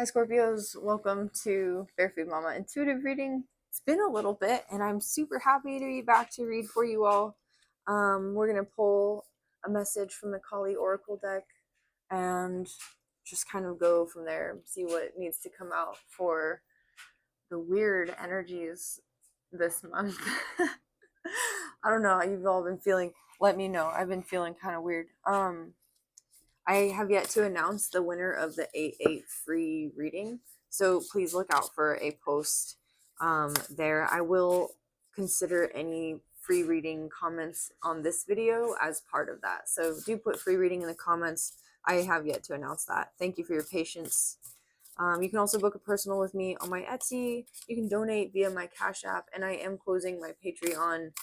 Hi Scorpios, welcome to Fair Food Mama Intuitive Reading. It's been a little bit and I'm super happy to be back to read for you all. We're going to pull a message from the Kali Oracle deck and just kind of go from there, see what needs to come out for the weird energies this month. I don't know how you've all been feeling. Let me know. I've been feeling kind of weird. I have yet to announce the winner of the 8/8 free reading, so please look out for a post there. I will consider any free reading comments on this video as part of that, so do put free reading in the comments. I have yet to announce that. Thank you for your patience. You can also book a personal with me on my Etsy. You can donate via my Cash App, and I am closing my Patreon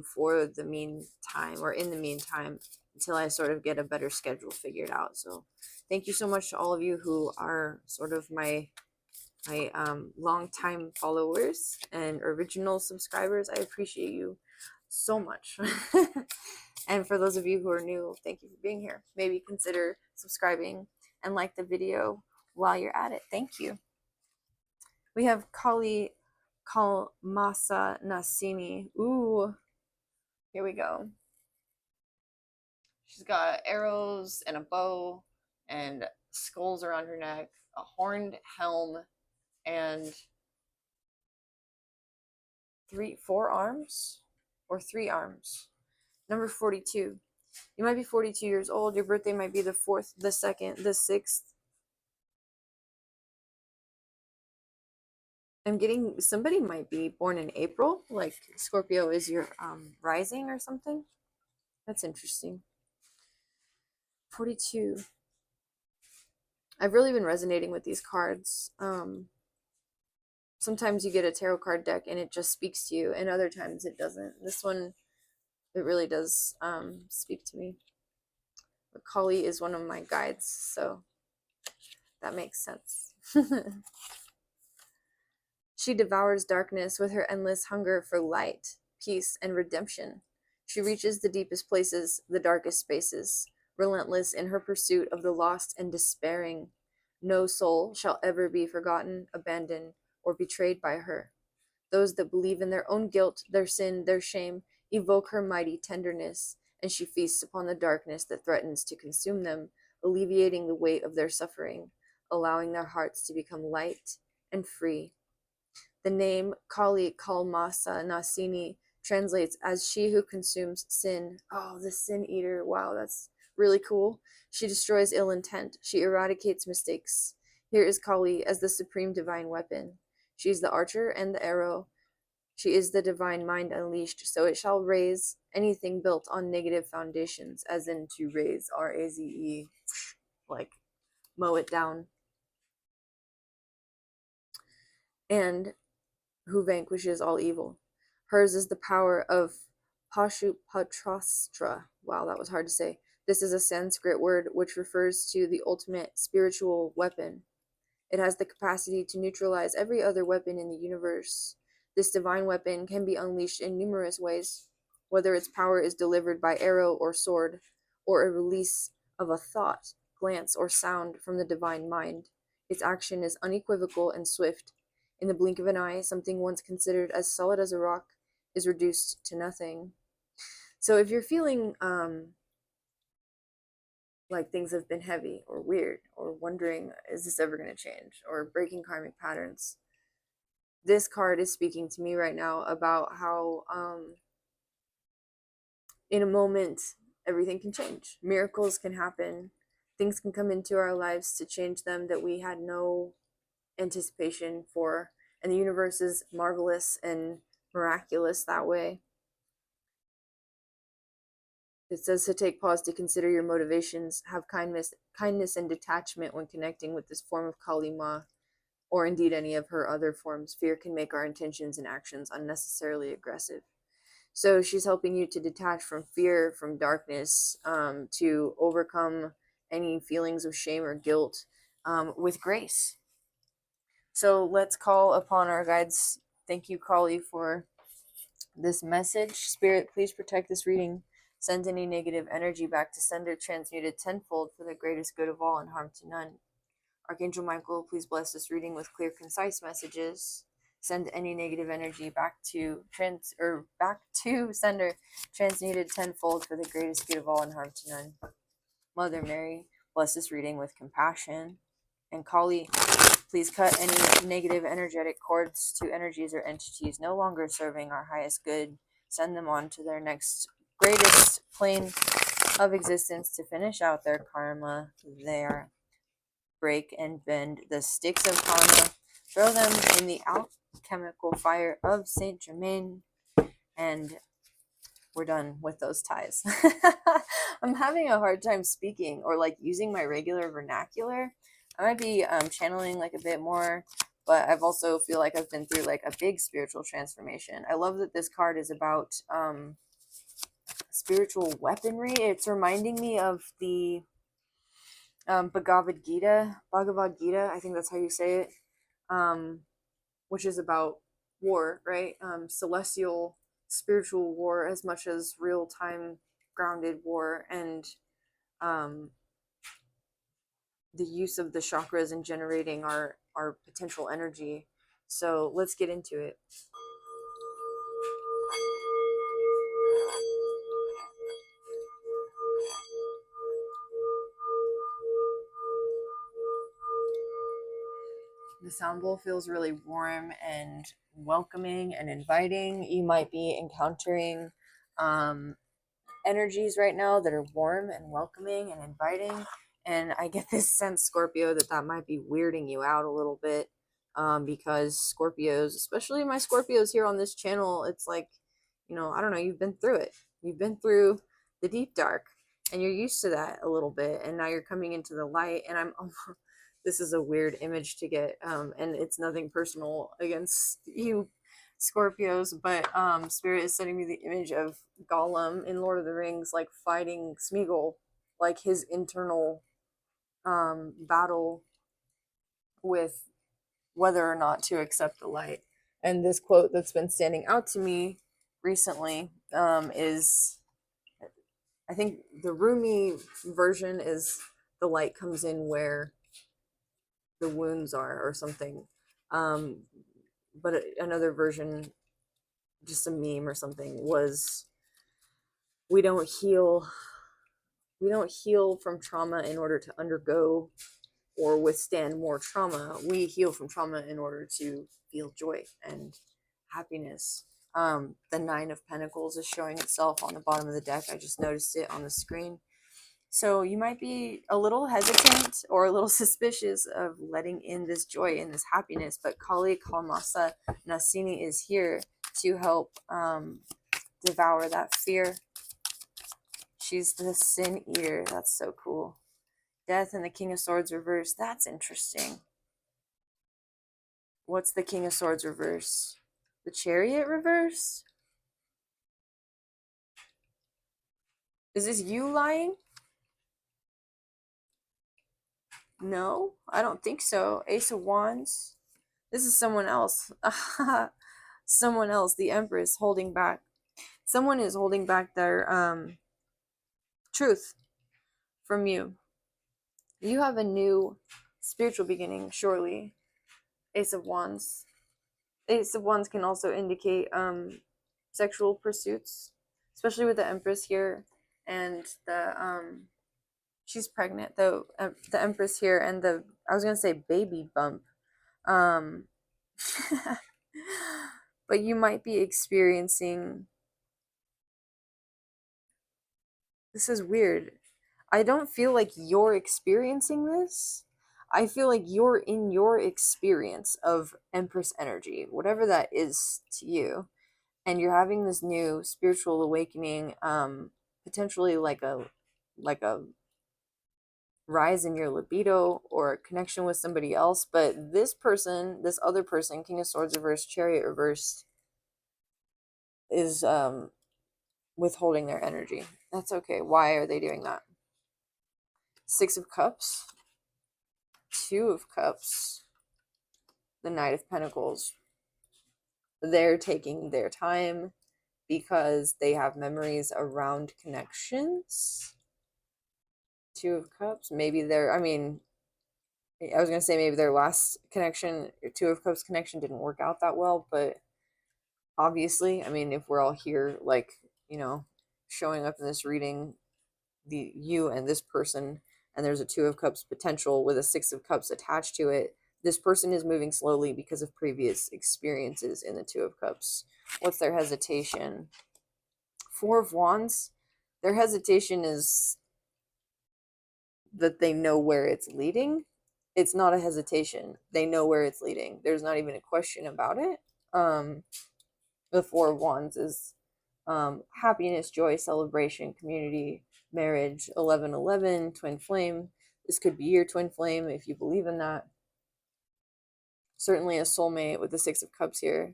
for the meantime, or in the meantime, until I sort of get a better schedule figured out. So thank you so much to all of you who are sort of my long-time followers and original subscribers. I appreciate you so much. And for those of you who are new, thank you for being here. Maybe consider subscribing and like the video while you're at it. Thank you. We have Kali Kalmasa Nasini. Ooh, here we go. She's got arrows and a bow and skulls around her neck, a horned helm, and four arms or three arms. Number 42. You might be 42 years old. Your birthday might be the 4th, the 2nd, the 6th. I'm getting somebody might be born in April, like Scorpio is your rising or something. That's interesting. 42. I've really been resonating with these cards. Sometimes you get a tarot card deck and it just speaks to you, and other times it doesn't. This one, it really does speak to me. But Kali is one of my guides, so that makes sense. She devours darkness with her endless hunger for light, peace, and redemption. She reaches the deepest places, the darkest spaces, relentless in her pursuit of the lost and despairing. No soul shall ever be forgotten, abandoned, or betrayed by her. Those that believe in their own guilt, their sin, their shame, evoke her mighty tenderness, and she feasts upon the darkness that threatens to consume them, alleviating the weight of their suffering, allowing their hearts to become light and free. The name Kali Kalmasa Nasini translates as she who consumes sin. Oh, the sin eater. Wow, that's really cool. She destroys ill intent. She eradicates mistakes. Here is Kali as the supreme divine weapon. She is the archer and the arrow. She is the divine mind unleashed, so it shall raze anything built on negative foundations, as in to raze, R-A-Z-E, like mow it down. And who vanquishes all evil. Hers is the power of Pashupatrastra. Wow, that was hard to say. This is a Sanskrit word which refers to the ultimate spiritual weapon. It has the capacity to neutralize every other weapon in the universe. This divine weapon can be unleashed in numerous ways, whether its power is delivered by arrow or sword, or a release of a thought, glance, or sound from the divine mind. Its action is unequivocal and swift. In the blink of an eye, something once considered as solid as a rock is reduced to nothing. So if you're feeling like things have been heavy or weird, or wondering, is this ever going to change, or breaking karmic patterns, this card is speaking to me right now about how in a moment everything can change. Miracles can happen. Things can come into our lives to change them that we had no anticipation for, and the universe is marvelous and miraculous that way. It says to take pause to consider your motivations, have kindness and detachment when connecting with this form of Kali Ma, or indeed any of her other forms. Fear can make our intentions and actions unnecessarily aggressive. So she's helping you to detach from fear, from darkness, to overcome any feelings of shame or guilt with grace. So let's call upon our guides. Thank you, Kali, for this message. Spirit, please protect this reading. Send any negative energy back to sender, transmuted tenfold for the greatest good of all and harm to none. Archangel Michael, please bless this reading with clear, concise messages. Send any negative energy back to sender, transmuted tenfold for the greatest good of all and harm to none. Mother Mary, bless this reading with compassion. And Kali, please cut any negative energetic cords to energies or entities no longer serving our highest good. Send them on to their next greatest plane of existence to finish out their karma there. Break and bend the sticks of karma, throw them in the alchemical fire of Saint Germain, and we're done with those ties. I'm having a hard time speaking or like using my regular vernacular. I might be channeling like a bit more, but I've also feel like I've been through like a big spiritual transformation. I love that this card is about spiritual weaponry. It's reminding me of the Bhagavad Gita, I think that's how you say it, which is about war, right? Celestial, spiritual war as much as real-time grounded war, and the use of the chakras and generating our potential energy. So let's get into it. The sound bowl feels really warm and welcoming and inviting. You might be encountering energies right now that are warm and welcoming and inviting. And I get this sense, Scorpio, that might be weirding you out a little bit, because Scorpios, especially my Scorpios here on this channel, it's like, I don't know, you've been through it. You've been through the deep dark, and you're used to that a little bit. And now you're coming into the light. And this is a weird image to get, and it's nothing personal against you, Scorpios, but Spirit is sending me the image of Gollum in Lord of the Rings, like fighting Smeagol, like his internal battle with whether or not to accept the light. And this quote that's been standing out to me recently is, I think the Rumi version is, the light comes in where the wounds are, or something. But another version, just a meme or something, was we don't heal from trauma in order to undergo or withstand more trauma. We heal from trauma in order to feel joy and happiness. The Nine of Pentacles is showing itself on the bottom of the deck. I just noticed it on the screen. So you might be a little hesitant or a little suspicious of letting in this joy and this happiness, but Kali Kalmasa Nasini is here to help devour that fear. She's the sin eater. That's so cool. Death and the King of Swords reverse. That's interesting. What's the King of Swords reverse? The Chariot reverse? Is this you lying? No, I don't think so. Ace of Wands. This is someone else. Someone else. The Empress holding back. Someone is holding back their truth from you. You have a new spiritual beginning, surely. Ace of Wands. Ace of Wands can also indicate sexual pursuits, especially with the Empress here, and the she's pregnant, though, the Empress here, and I was gonna say baby bump, but you might be experiencing, this is weird, I don't feel like you're experiencing this. I feel like you're in your experience of Empress energy, whatever that is to you, and you're having this new spiritual awakening, potentially like a rise in your libido or a connection with somebody else. But this other person, King of Swords reversed, Chariot reversed, is withholding their energy. That's okay. Why are they doing that? Six of Cups, Two of Cups, the Knight of Pentacles. They're taking their time because they have memories around connections. Two of Cups. Maybe I was gonna say maybe their last connection, Two of Cups connection, didn't work out that well, but obviously, I mean, if we're all here, like, you know, showing up in this reading, the you and this person, and there's a Two of Cups potential with a Six of Cups attached to it. This person is moving slowly because of previous experiences in the Two of Cups. What's their hesitation? Four of Wands. Their hesitation is that they know where it's leading. It's not a hesitation. They know where it's leading. There's not even a question about it. The Four of Wands is happiness, joy, celebration, community, marriage, 1111, twin flame. This could be your twin flame if you believe in that. Certainly a soulmate with the Six of Cups here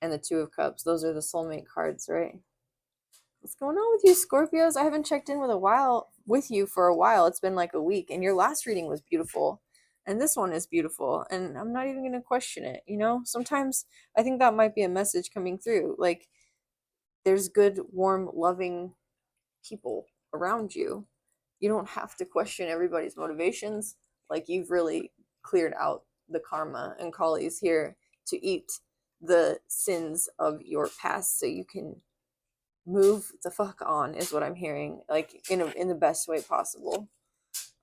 and the Two of Cups. Those are the soulmate cards, right? What's going on with you, Scorpios? I haven't checked in with you for a while. It's been like a week, and your last reading was beautiful, and this one is beautiful, and I'm not even gonna question it. You know, sometimes I think that might be a message coming through. Like, there's good, warm, loving people around you. You don't have to question everybody's motivations. Like, you've really cleared out the karma and Kali's here to eat the sins of your past so you can move the fuck on, is what I'm hearing, like in the best way possible.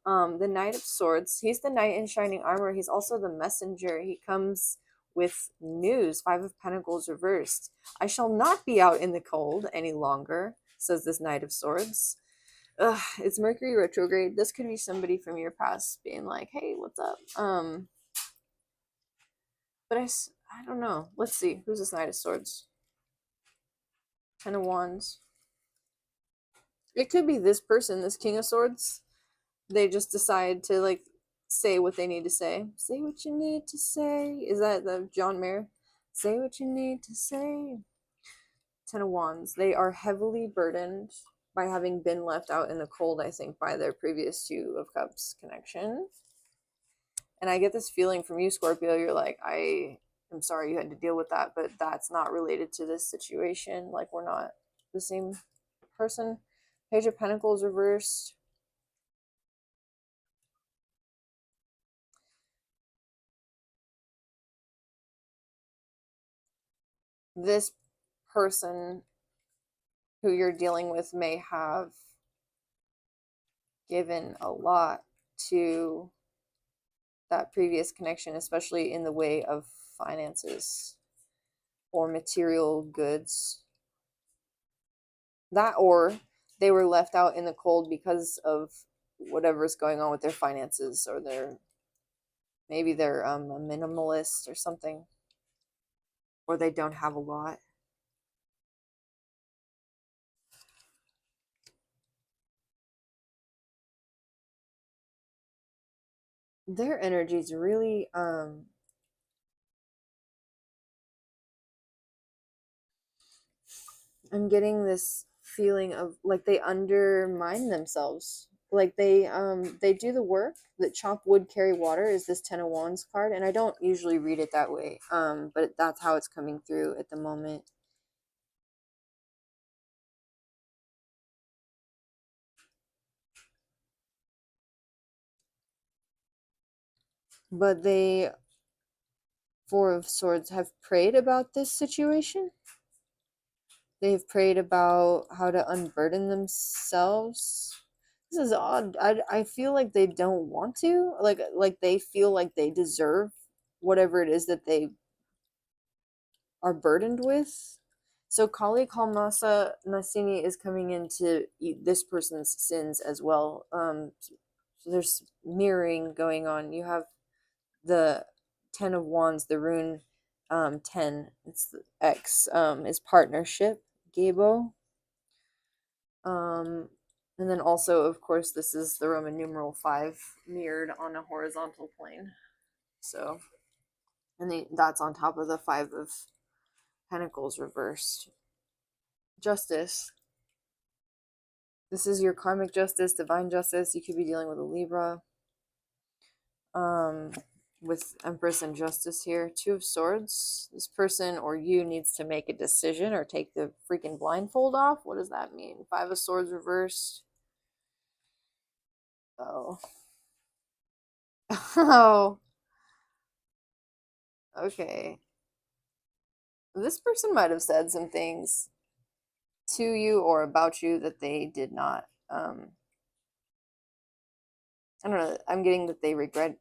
The Knight of Swords, he's the knight in shining armor. He's also the messenger. He comes with news. Five of Pentacles reversed. I shall not be out in the cold any longer, says this Knight of Swords. Ugh, it's Mercury retrograde. This could be somebody from your past being like, hey, what's up? But I don't know. Let's see. Who's this Knight of Swords? Ten of Wands. It could be this person, this King of Swords. They just decide to, like, say what they need to say. Say what you need to say. Is that the John Mayer? Say what you need to say. Ten of Wands. They are heavily burdened by having been left out in the cold, I think, by their previous Two of Cups connection. And I get this feeling from you, Scorpio. You're like, I am sorry you had to deal with that, but that's not related to this situation. Like, we're not the same person. Page of Pentacles reversed. This person who you're dealing with may have given a lot to that previous connection, especially in the way of finances or material goods. That, or they were left out in the cold because of whatever's going on with their finances, or maybe they're a minimalist or something, or they don't have a lot. Their energy's really I'm getting this feeling of like they undermine themselves. Like they do the work that chop wood carry water is this Ten of Wands card, and I don't usually read it that way. But that's how it's coming through at the moment. But they, Four of Swords, have prayed about this situation. They've prayed about how to unburden themselves. This is odd. I feel like they don't want to. Like they feel like they deserve whatever it is that they are burdened with. So Kali Kalmasa Nasini is coming in to eat this person's sins as well. So there's mirroring going on. You have the Ten of Wands, the rune 10. It's the X, is partnership, Gabo. And then also, of course, this is the Roman numeral 5 mirrored on a horizontal plane. So, and that's on top of the 5 of Pentacles reversed. Justice. This is your karmic justice, divine justice. You could be dealing with a Libra. With Empress and Justice here. Two of Swords. This person or you needs to make a decision or take the freaking blindfold off. What does that mean? Five of Swords reversed. Oh. Oh, okay. This person might have said some things to you or about you that they did not. I don't know. I'm getting that they regret,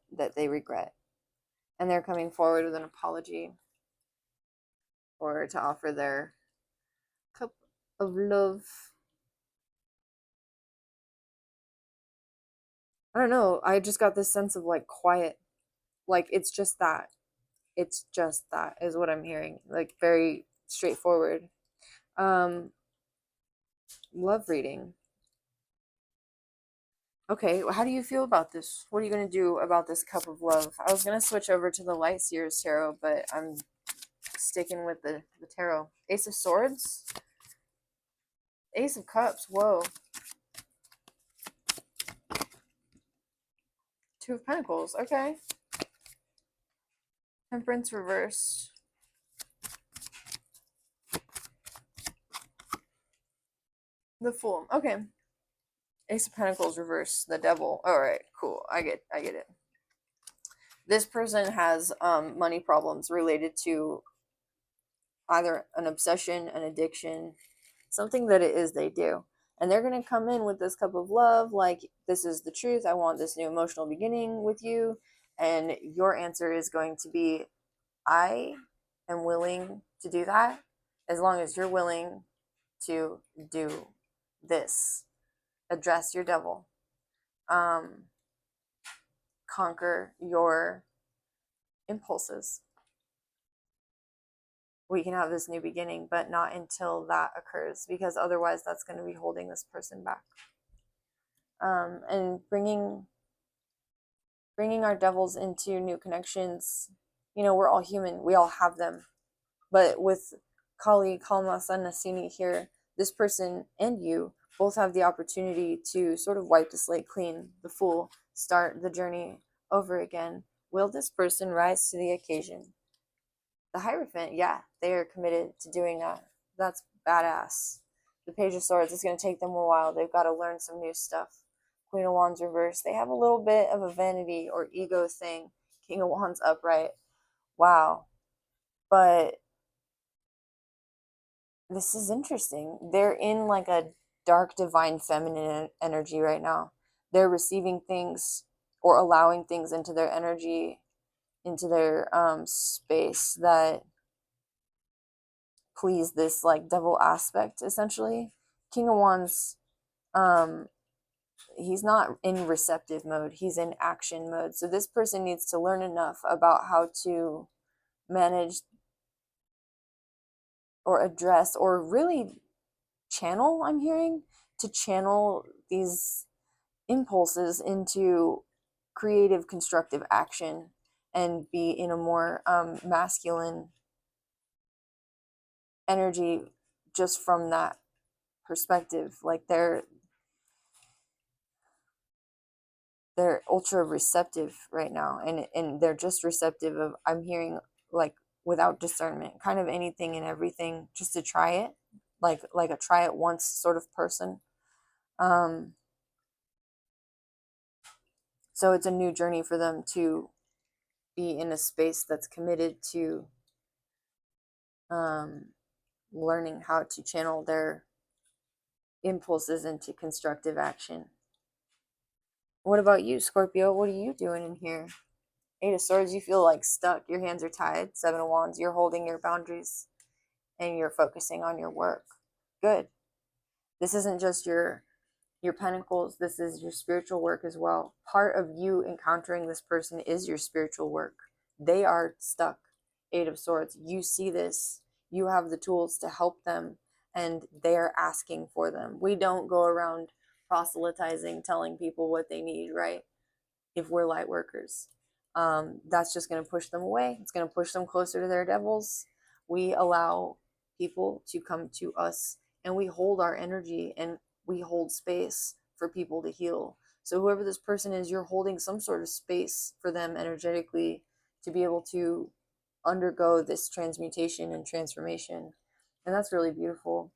and they're coming forward with an apology or to offer their cup of love. I don't know. I just got this sense of like quiet, like it's just that is what I'm hearing, like very straightforward. Um, love reading. Okay, how do you feel about this? What are you going to do about this cup of love? I was going to switch over to the Light Seers Tarot, but I'm sticking with the tarot. Ace of Swords, Ace of Cups. Whoa, Two of Pentacles. Okay, Temperance reversed. The Fool. Okay, Ace of Pentacles reversed. The Devil. All right, cool. I get it. This person has money problems related to either an obsession, an addiction, something that it is they do. And they're going to come in with this cup of love, like, this is the truth. I want this new emotional beginning with you. And your answer is going to be, I am willing to do that as long as you're willing to do this. Address your devil. Conquer your impulses. We can have this new beginning, but not until that occurs, because otherwise that's going to be holding this person back. And bringing our devils into new connections. You know, we're all human. We all have them. But with Kali, Kalmas, and Nasini here, this person and you both have the opportunity to sort of wipe the slate clean, the Fool, start the journey over again. Will this person rise to the occasion? The Hierophant, yeah, they are committed to doing that. That's badass. The Page of Swords, it's going to take them a while. They've got to learn some new stuff. Queen of Wands reversed. They have a little bit of a vanity or ego thing. King of Wands upright. Wow. But this is interesting. They're in like a dark divine feminine energy right now. They're receiving things or allowing things into their energy, into their space that please this like devil aspect, essentially. King of Wands, he's not in receptive mode, he's in action mode. So this person needs to learn enough about how to manage or address or really channel, I'm hearing, to channel these impulses into creative constructive action and be in a more masculine energy just from that perspective. Like they're ultra receptive right now, and they're just receptive of, I'm hearing, like, without discernment, kind of anything and everything, just to try it, like a try it once sort of person. So it's a new journey for them to be in a space that's committed to learning how to channel their impulses into constructive action. What about you, Scorpio? What are you doing in here? Eight of Swords, you feel like stuck. Your hands are tied. Seven of Wands, you're holding your boundaries and you're focusing on your work. Good. This isn't just your pentacles. This is your spiritual work as well. Part of you encountering this person is your spiritual work. They are stuck. Eight of Swords. You see this. You have the tools to help them, and they're asking for them. We don't go around proselytizing, telling people what they need, right? If we're light workers. That's just going to push them away. It's going to push them closer to their devils. We allow people to come to us, and we hold our energy and we hold space for people to heal. So whoever this person is, you're holding some sort of space for them energetically to be able to undergo this transmutation and transformation. And that's really beautiful.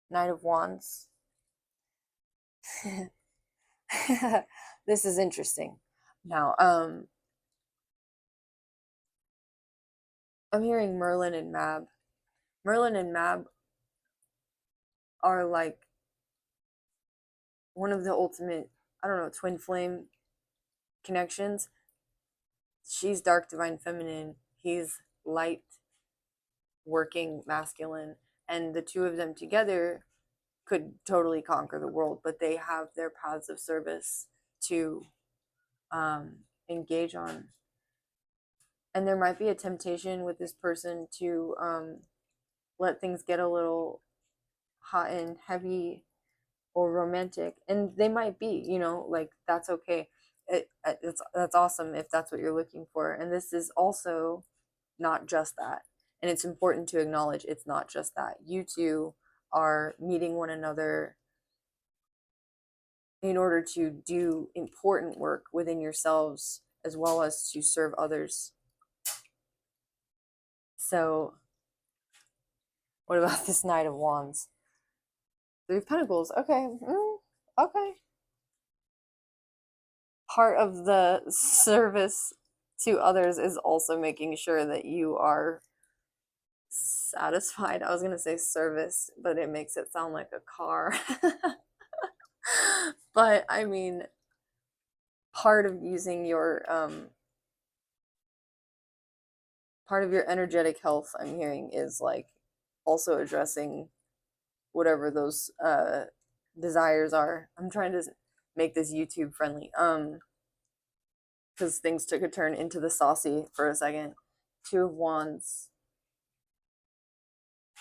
Knight of Wands. this is interesting. Now, I'm hearing Merlin and Mab. Merlin and Mab are like one of the ultimate, I don't know, twin flame connections. She's dark divine feminine. He's light working masculine. And the two of them together could totally conquer the world, but they have their paths of service to engage on. And there might be a temptation with this person to let things get a little hot and heavy or romantic, and they might be, you know, like that's okay. That's awesome if that's what you're looking for. And this is also not just that. And it's important to acknowledge it's not just that. You two are meeting one another in order to do important work within yourselves as well as to serve others. So, what about this Knight of Wands? Three of Pentacles. Okay. Okay. Part of the service to others is also making sure that you are satisfied. I was going to say service, but it makes it sound like a car. But I mean, part of using your part of your energetic health, I'm hearing, is like also addressing whatever those desires are. I'm trying to make this YouTube friendly because things took a turn into the saucy for a second. Two of Wands.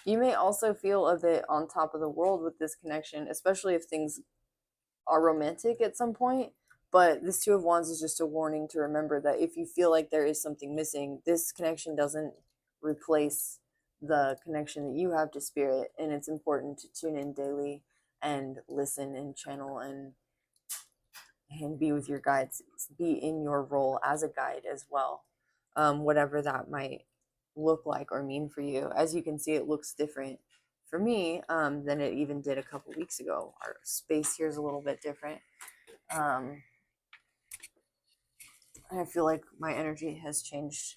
You may also feel a bit on top of the world with this connection, especially if things are romantic at some point. But this Two of Wands is just a warning to remember that if you feel like there is something missing, this connection doesn't replace the connection that you have to spirit. And it's important to tune in daily and listen and channel and be with your guides, be in your role as a guide as well, whatever that might look like or mean for you. As you can see, it looks different for me than it even did a couple weeks ago. Our space here is a little bit different. I feel like my energy has changed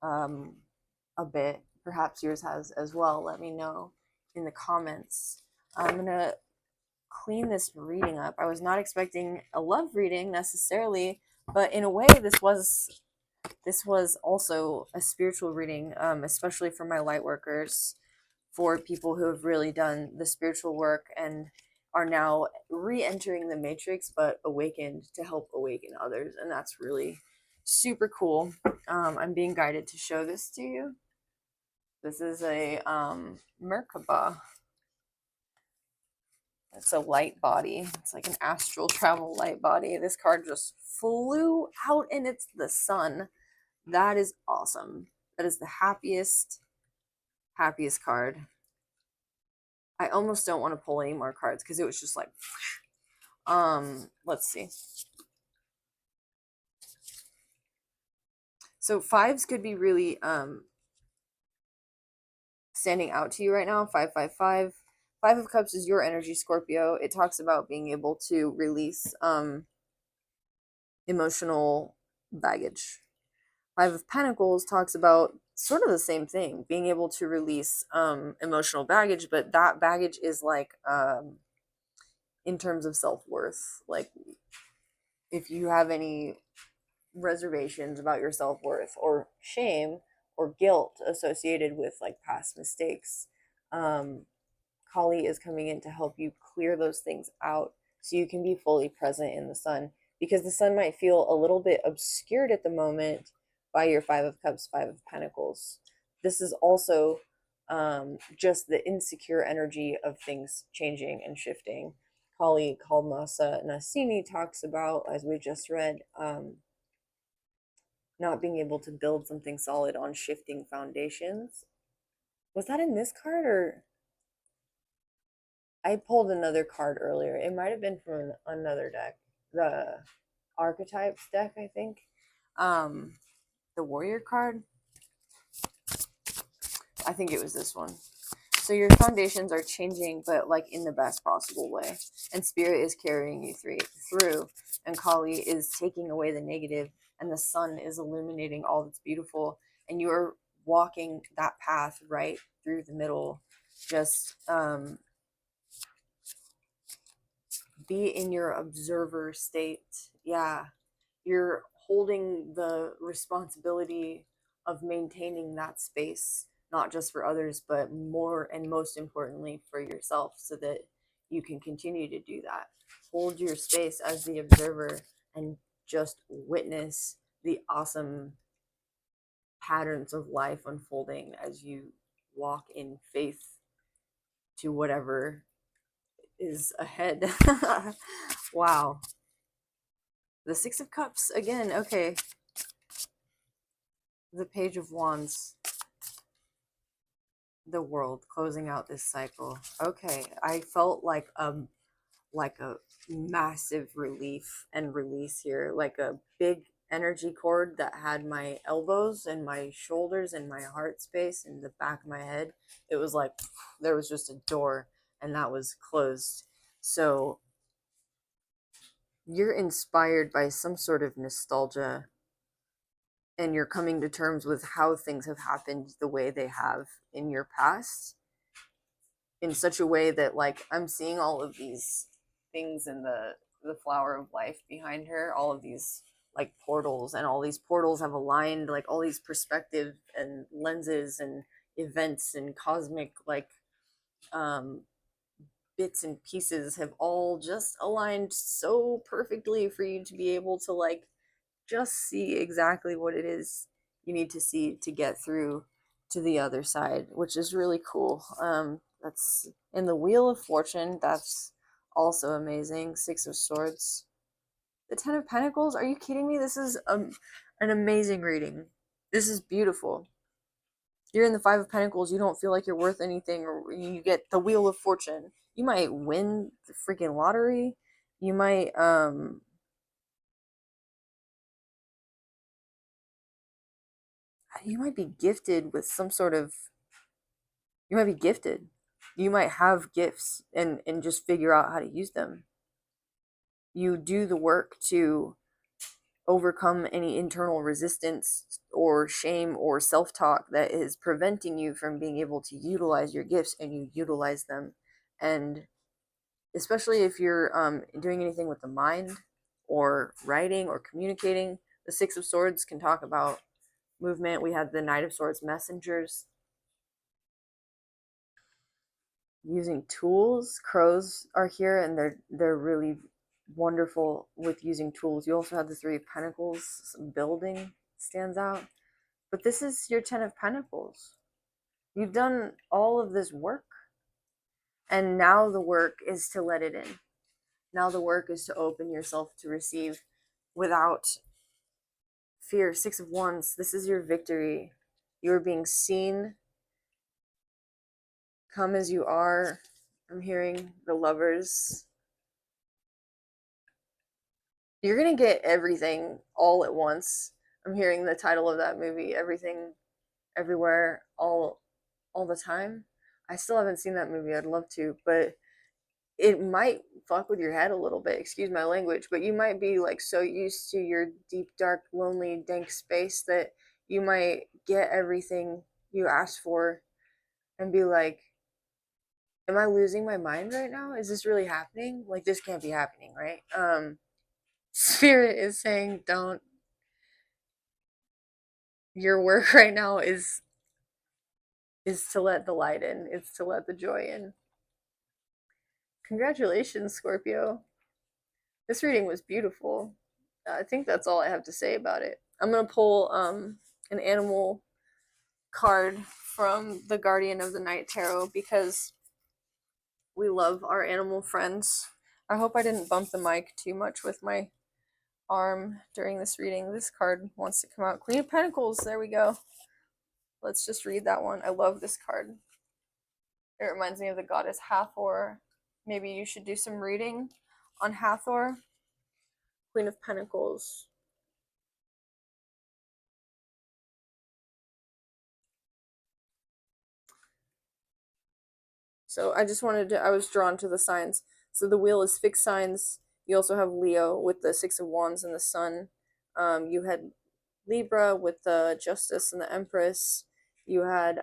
a bit. Perhaps yours has as well. Let me know in the comments. I'm going to clean this reading up. I was not expecting a love reading necessarily, but in a way this was also a spiritual reading, especially for my light workers, for people who have really done the spiritual work and are now re-entering the matrix but awakened to help awaken others. And that's really super cool. I'm being guided to show this to you. This is a Merkaba. It's a light body. It's like an astral travel light body. This card just flew out and it's the sun. That is awesome. That is the happiest card. I almost don't want to pull any more cards because it was just like, let's see. So fives could be really standing out to you right now. 555. Five of Cups is your energy, Scorpio. It talks about being able to release emotional baggage. Five of Pentacles talks about sort of the same thing, being able to release emotional baggage, but that baggage is like in terms of self-worth. Like if you have any reservations about your self-worth or shame or guilt associated with like past mistakes, Kali is coming in to help you clear those things out so you can be fully present in the sun, because the sun might feel a little bit obscured at the moment by your Five of Cups, Five of Pentacles. This is also just the insecure energy of things changing and shifting. Kali Kalmasa Nasini talks about, as we just read, not being able to build something solid on shifting foundations. Was that in this card, or I pulled another card earlier? It might have been from another deck, the Archetypes deck, I think. The Warrior card. I think it was this one. So your foundations are changing, but like in the best possible way. And Spirit is carrying you through. and Kali is taking away the negative, and the sun is illuminating all that's beautiful, and you're walking that path right through the middle. Just be in your observer state. Yeah, you're holding the responsibility of maintaining that space, not just for others, but more and most importantly for yourself, so that you can continue to do that. Hold your space as the observer and just witness the awesome patterns of life unfolding as you walk in faith to whatever is ahead. Wow. The Six of Cups again. Okay. The Page of Wands. The World, closing out this cycle. Okay. I felt like a massive relief and release here, like a big energy cord that had my elbows and my shoulders and my heart space in the back of my head. It was like there was just a door and that was closed. So you're inspired by some sort of nostalgia, and you're coming to terms with how things have happened the way they have in your past, in such a way that, like, I'm seeing all of these things in the flower of life behind her, all of these like portals, and all these portals have aligned, like all these perspective and lenses and events and cosmic like um bits and pieces have all just aligned so perfectly for you to be able to like just see exactly what it is you need to see to get through to the other side, which is really cool. That's in the Wheel of Fortune. That's also amazing. Six of Swords. The Ten of Pentacles. Are you kidding me? This is an amazing reading. This is beautiful. You're in the Five of Pentacles. You don't feel like you're worth anything, or you get the Wheel of Fortune. You might win the freaking lottery. You might be gifted with some sort of, you might be gifted, you might have gifts and just figure out how to use them. You do the work to overcome any internal resistance or shame or self-talk that is preventing you from being able to utilize your gifts, and you utilize them. And especially if you're doing anything with the mind or writing or communicating, the Six of Swords can talk about movement. We had the Knight of Swords, messengers, using tools. Crows are here, and they're really wonderful with using tools. You also have the Three of Pentacles. Building stands out, but this is your Ten of Pentacles. You've done all of this work, and now the work is to let it in. Now the work is to open yourself to receive without fear. Six of Wands. This is your victory. You are being seen. Come as you are. I'm hearing the Lovers. You're gonna get everything all at once. I'm hearing the title of that movie, Everything, Everywhere, all the time. I still haven't seen that movie. I'd love to, but it might fuck with your head a little bit. Excuse my language, but you might be like so used to your deep, dark, lonely, dank space that you might get everything you asked for and be like, am I losing my mind right now? Is this really happening? Like, this can't be happening, right? Spirit is saying, don't. Your work right now is to let the light in. It's to let the joy in. Congratulations, Scorpio. This reading was beautiful. I think that's all I have to say about it. I'm gonna pull an animal card from the Guardian of the Night Tarot because we love our animal friends. I hope I didn't bump the mic too much with my arm during this reading. This card wants to come out. Queen of Pentacles. There we go. Let's just read that one. I love this card. It reminds me of the goddess Hathor. Maybe you should do some reading on Hathor. Queen of Pentacles. So I just wanted to, I was drawn to the signs. So the wheel is fixed signs, You also have Leo with the Six of Wands and the Sun. You had Libra with the Justice and the Empress. You had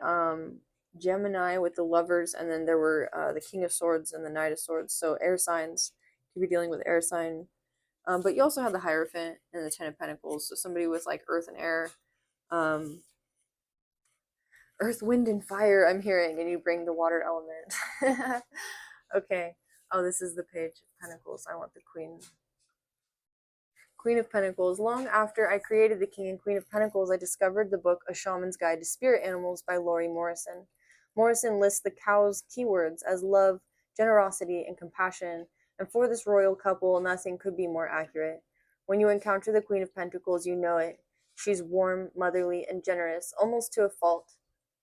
Gemini with the Lovers, and then there were the King of Swords and the Knight of Swords. So air signs, you could be dealing with air sign. But you also have the Hierophant and the Ten of Pentacles. So somebody with like Earth and Air. Earth, Wind, and Fire, I'm hearing, and you bring the water element. Okay. Oh, this is the Page of Pentacles. I want the Queen. Queen of Pentacles. Long after I created the King and Queen of Pentacles, I discovered the book A Shaman's Guide to Spirit Animals by Lori Morrison. Morrison lists the cow's keywords as love, generosity, and compassion, and for this royal couple, nothing could be more accurate. When you encounter the Queen of Pentacles, you know it. She's warm, motherly, and generous, almost to a fault.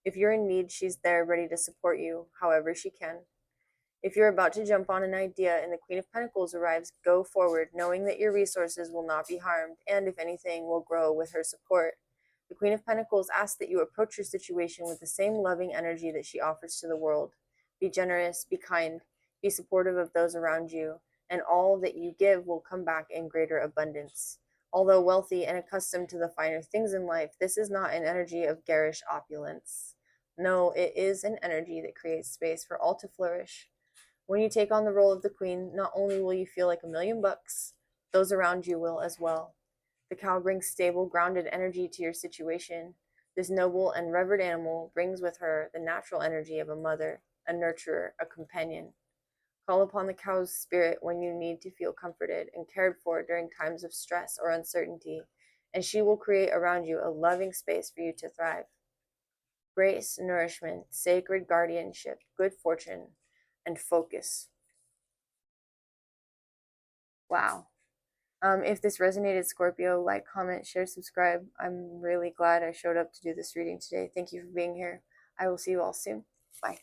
If you're in need, she's there ready to support you however she can. If you're about to jump on an idea and the Queen of Pentacles arrives, go forward, knowing that your resources will not be harmed, and if anything, will grow with her support. The Queen of Pentacles asks that you approach your situation with the same loving energy that she offers to the world. Be generous, be kind, be supportive of those around you, and all that you give will come back in greater abundance. Although wealthy and accustomed to the finer things in life, this is not an energy of garish opulence. No, it is an energy that creates space for all to flourish. When you take on the role of the queen, not only will you feel like $1,000,000, those around you will as well. The cow brings stable, grounded energy to your situation. This noble and revered animal brings with her the natural energy of a mother, a nurturer, a companion. Call upon the cow's spirit when you need to feel comforted and cared for during times of stress or uncertainty, and she will create around you a loving space for you to thrive. Grace, nourishment, sacred guardianship, good fortune, and focus. Wow. If this resonated, Scorpio, like, comment, share, subscribe. I'm really glad I showed up to do this reading today. Thank you for being here. I will see you all soon. Bye.